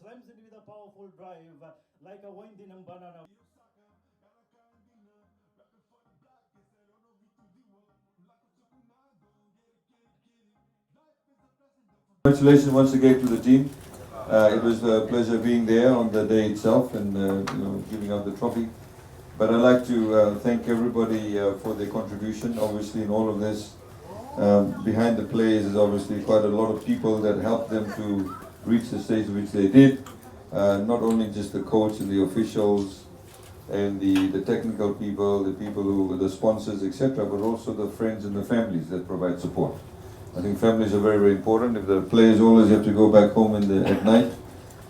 slimes in with a powerful drive, like a winding and banana. Congratulations once again to the team. It was a pleasure being there on the day itself and giving out the trophy. But I'd like to thank everybody for their contribution. Obviously, in all of this, behind the players is obviously quite a lot of people that helped them to reach the stage which they did. Not only just the coach and the officials and the technical people, the people who the sponsors, etc., but also the friends and the families that provide support. I think families are very, very important. If the players always have to go back home at night,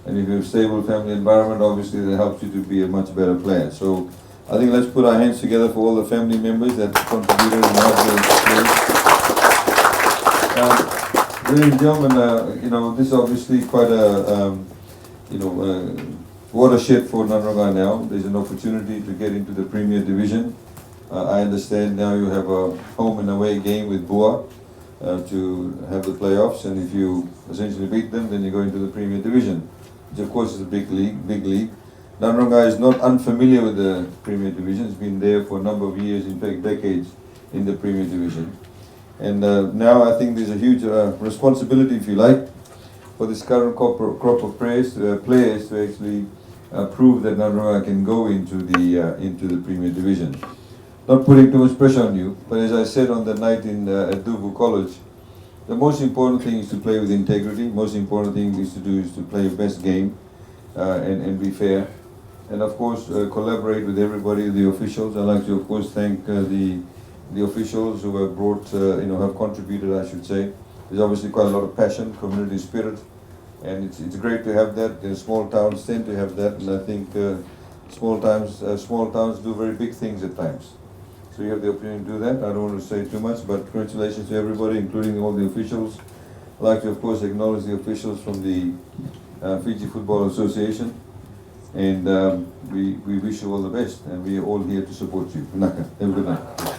and if you have a stable family environment, obviously that helps you to be a much better player. So I think let's put our hands together for all the family members that contributed and helped. Ladies and gentlemen, this is obviously quite a watershed for Nadroga now. There's an opportunity to get into the Premier Division. I understand now you have a home and away game with Bua. To have the playoffs, and if you essentially beat them, then you go into the Premier Division, which of course is a big league. Nadroga is not unfamiliar with the Premier Division. It's been there for a number of years, in fact decades, in the Premier Division. And now I think there's a huge responsibility, if you like, for this current crop of players to actually prove that Nadroga can go into the Premier Division. Not putting too much pressure on you, but as I said on the night at Duvu College, the most important thing is to play with integrity. Most important thing is to play your best game and be fair. And of course, collaborate with everybody, the officials. I'd like to, of course, thank the officials who have brought, have contributed, I should say. There's obviously quite a lot of passion, community spirit, and it's great to have that. Small towns tend to have that, and I think small towns do very big things at times. So you have the opportunity to do that. I don't want to say too much, but congratulations to everybody, including all the officials. I'd like to, of course, acknowledge the officials from the Fiji Football Association. And we wish you all the best, and we are all here to support you. Naka. Have a good night.